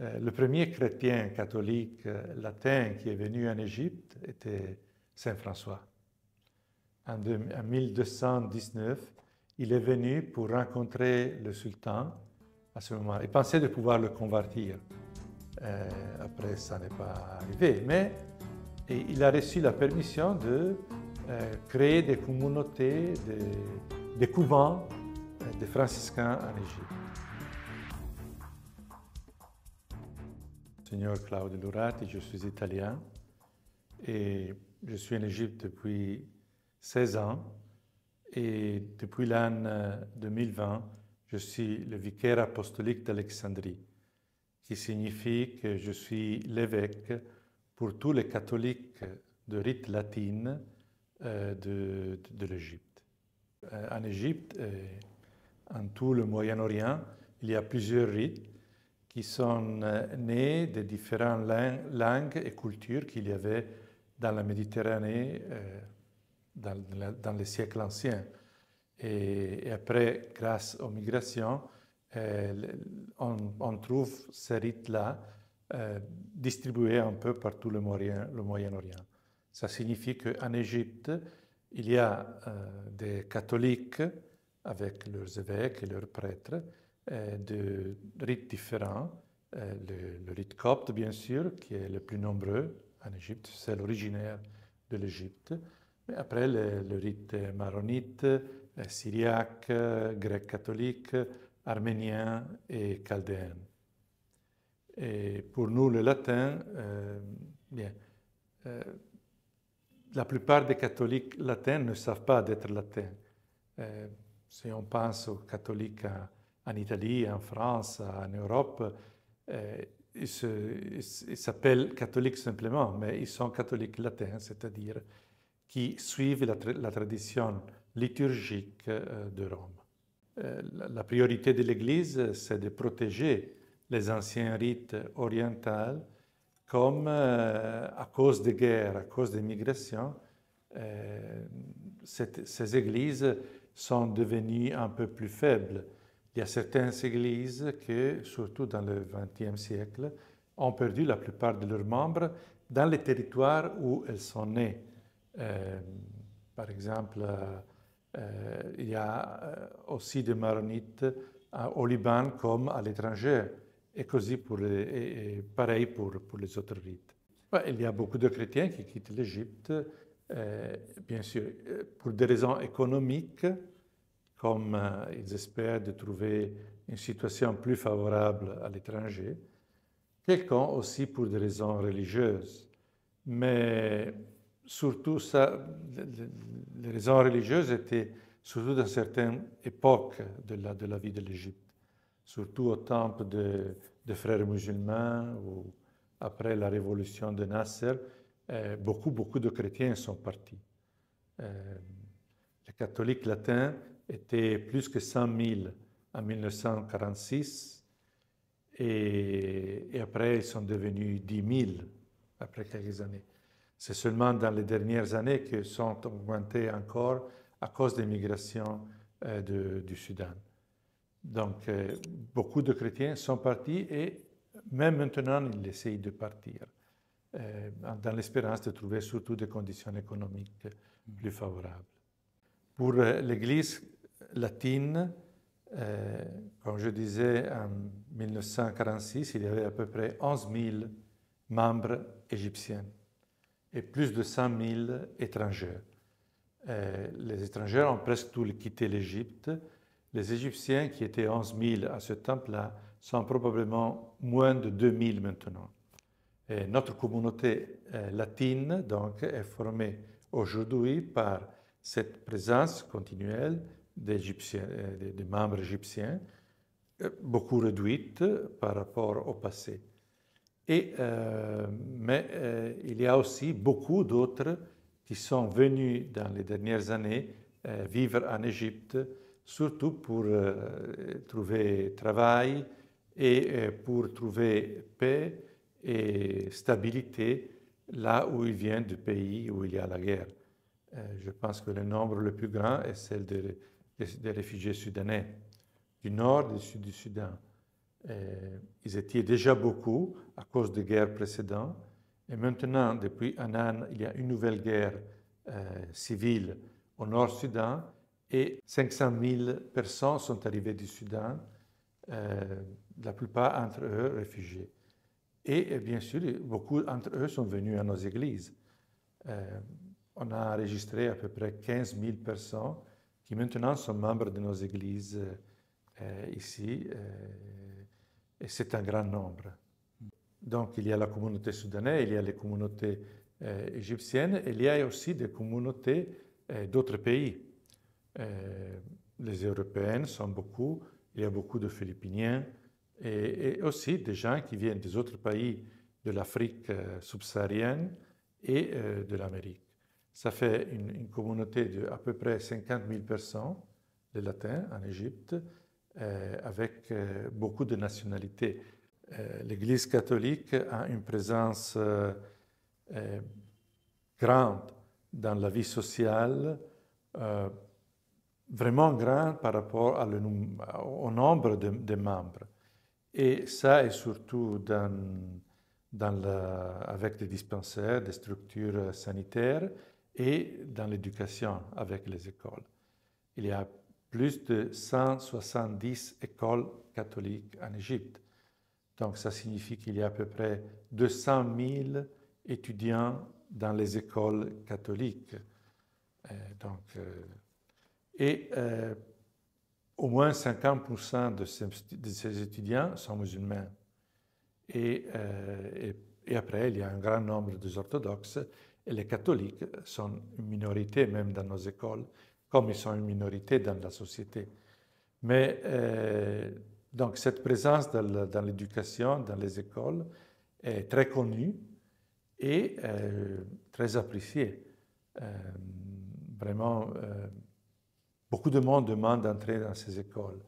Le premier chrétien catholique latin qui est venu en Égypte était Saint François. En 1219, il est venu pour rencontrer le sultan à ce moment. Il pensait de pouvoir le convertir. Après, ça n'est pas arrivé, mais il a reçu la permission de créer des communautés, des couvents des franciscains en Égypte. Seigneur Claudio Lurati, je suis italien et je suis en Égypte depuis 16 ans et depuis l'an 2020, je suis le vicaire apostolique d'Alexandrie, qui signifie que je suis l'évêque pour tous les catholiques de rite latine de l'Égypte. En Égypte et en tout le Moyen-Orient, il y a plusieurs rites qui sont nés de différentes langues et cultures qu'il y avait dans la Méditerranée dans les siècles anciens. Et après, grâce aux migrations, on trouve ces rites-là distribués un peu par tout le Moyen-Orient. Ça signifie qu'en Égypte, il y a des catholiques avec leurs évêques et leurs prêtres, de rites différents. Le rite copte, bien sûr, qui est le plus nombreux en Égypte, c'est l'originaire de l'Égypte. Mais après, le rite maronite, syriaque, grec catholique, arménien et chaldéen. Et pour nous, le latin, la plupart des catholiques latins ne savent pas d'être latins. Si on pense aux catholiques en Italie, en France, en Europe, ils s'appellent catholiques simplement, mais ils sont catholiques latins, c'est-à-dire qui suivent la tradition liturgique de Rome. La priorité de l'Église, c'est de protéger les anciens rites orientaux, comme à cause des guerres, à cause des migrations, ces églises sont devenues un peu plus faibles. Il y a certaines églises qui, surtout dans le XXe siècle, ont perdu la plupart de leurs membres dans les territoires où elles sont nées. Par exemple, il y a aussi des maronites au Liban comme à l'étranger, et pareil pour les autres rites. Il y a beaucoup de chrétiens qui quittent l'Égypte, bien sûr, pour des raisons économiques, comme ils espèrent de trouver une situation plus favorable à l'étranger, quelqu'un aussi pour des raisons religieuses. Mais surtout, les raisons religieuses étaient surtout dans certaines époques de la vie de l'Égypte, surtout au temps des frères musulmans ou après la révolution de Nasser, beaucoup de chrétiens sont partis. Les catholiques latins étaient plus que 100 000 en 1946 et après ils sont devenus 10 000 après quelques années. C'est seulement dans les dernières années qu'ils sont augmentés encore à cause des migrations du Soudan. Donc, beaucoup de chrétiens sont partis et même maintenant, ils essayent de partir dans l'espérance de trouver surtout des conditions économiques plus favorables. Pour l'Église latine, comme je disais, en 1946, il y avait à peu près 11 000 membres égyptiens et plus de 100 000 étrangers. Les étrangers ont presque tous quitté l'Égypte. Les Égyptiens, qui étaient 11 000 à ce temps-là, sont probablement moins de 2 000 maintenant. Et notre communauté latine donc, est formée aujourd'hui par cette présence continuelle des membres égyptiens, beaucoup réduite par rapport au passé. Mais il y a aussi beaucoup d'autres qui sont venus dans les dernières années vivre en Égypte, surtout pour trouver travail et pour trouver paix et stabilité là où ils viennent du pays où il y a la guerre. Je pense que le nombre le plus grand est celle des réfugiés soudanais, du nord et du sud du Soudan. Ils étaient déjà beaucoup à cause des guerres précédentes. Et maintenant, depuis un an, il y a une nouvelle guerre civile au Nord-Soudan et 500 000 personnes sont arrivées du Soudan, la plupart d'entre eux réfugiés. Et bien sûr, beaucoup d'entre eux sont venus à nos églises. On a enregistré à peu près 15 000 personnes qui maintenant sont membres de nos églises ici, et c'est un grand nombre. Donc il y a la communauté soudanaise, il y a les communautés égyptiennes, et il y a aussi des communautés d'autres pays. Les Européennes sont beaucoup, il y a beaucoup de Philippiniens, et aussi des gens qui viennent des autres pays de l'Afrique subsaharienne et de l'Amérique. Ça fait une communauté d'à peu près 50 000 personnes, les latins, en Égypte, avec beaucoup de nationalités. L'Église catholique a une présence grande dans la vie sociale, vraiment grande par rapport au nombre de membres. Et ça est surtout avec des dispensaires, des structures sanitaires et dans l'éducation avec les écoles. Il y a plus de 170 écoles catholiques en Égypte. Donc ça signifie qu'il y a à peu près 200 000 étudiants dans les écoles catholiques. Au moins 50% de ces étudiants sont musulmans. Et après, il y a un grand nombre d'orthodoxes et les catholiques sont une minorité même dans nos écoles, comme ils sont une minorité dans la société. Mais donc cette présence dans l'éducation, dans les écoles, est très connue et très appréciée. Vraiment, beaucoup de monde demande d'entrer dans ces écoles.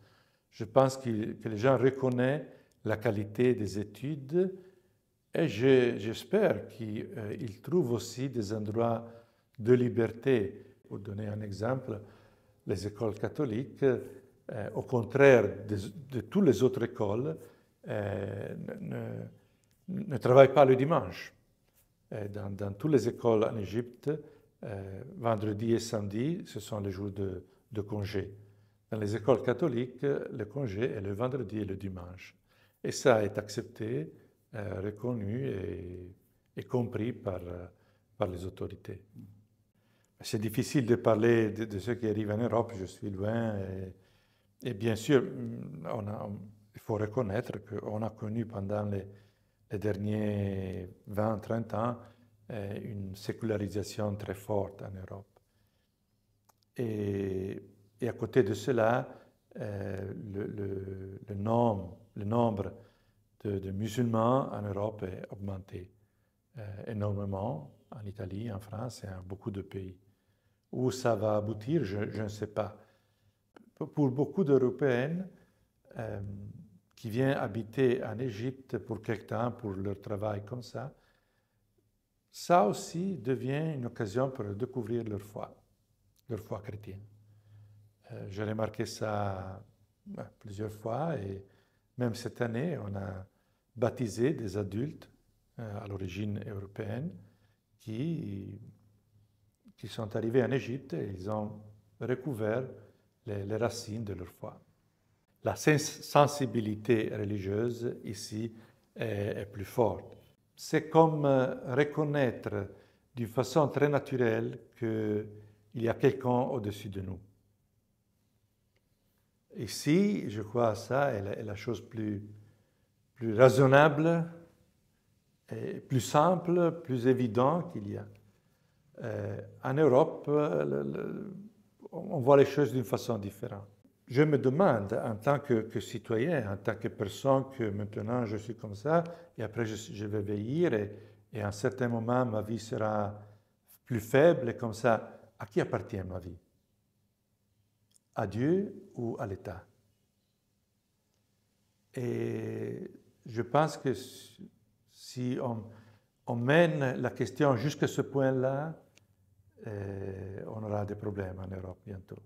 Je pense que les gens reconnaissent la qualité des études et j'espère qu'ils trouvent aussi des endroits de liberté. Pour donner un exemple, les écoles catholiques, au contraire de toutes les autres écoles, ne travaillent pas le dimanche. Dans toutes les écoles en Égypte, vendredi et samedi, ce sont les jours de congé. Dans les écoles catholiques, le congé est le vendredi et le dimanche. Et ça est accepté, reconnu et compris par les autorités. C'est difficile de parler de ce qui arrive en Europe, je suis loin. Et bien sûr, il faut reconnaître qu'on a connu pendant les derniers 20-30 ans une sécularisation très forte en Europe. Et à côté de cela, le nombre de musulmans en Europe est augmenté énormément, en Italie, en France et en beaucoup de pays. Où ça va aboutir, je ne sais pas. Pour beaucoup d'Européennes qui viennent habiter en Égypte pour quelque temps, pour leur travail comme ça aussi devient une occasion pour découvrir leur foi chrétienne. J'ai remarqué ça plusieurs fois et même cette année, on a baptisé des adultes à l'origine européenne qui sont arrivés en Égypte et ils ont recouvert les racines de leur foi. La sensibilité religieuse ici est plus forte. C'est comme reconnaître d'une façon très naturelle qu'il y a quelqu'un au-dessus de nous. Ici, je crois à ça, est la chose plus raisonnable, et plus simple, plus évidente qu'il y a. En Europe, on voit les choses d'une façon différente. Je me demande, en tant que citoyen, en tant que personne, que maintenant je suis comme ça, et après je vais vieillir, et à un certain moment ma vie sera plus faible, et comme ça, à qui appartient ma vie? À Dieu ou à l'État? Et je pense que si on mène la question jusqu'à ce point-là, on aura des problèmes en Europe bientôt.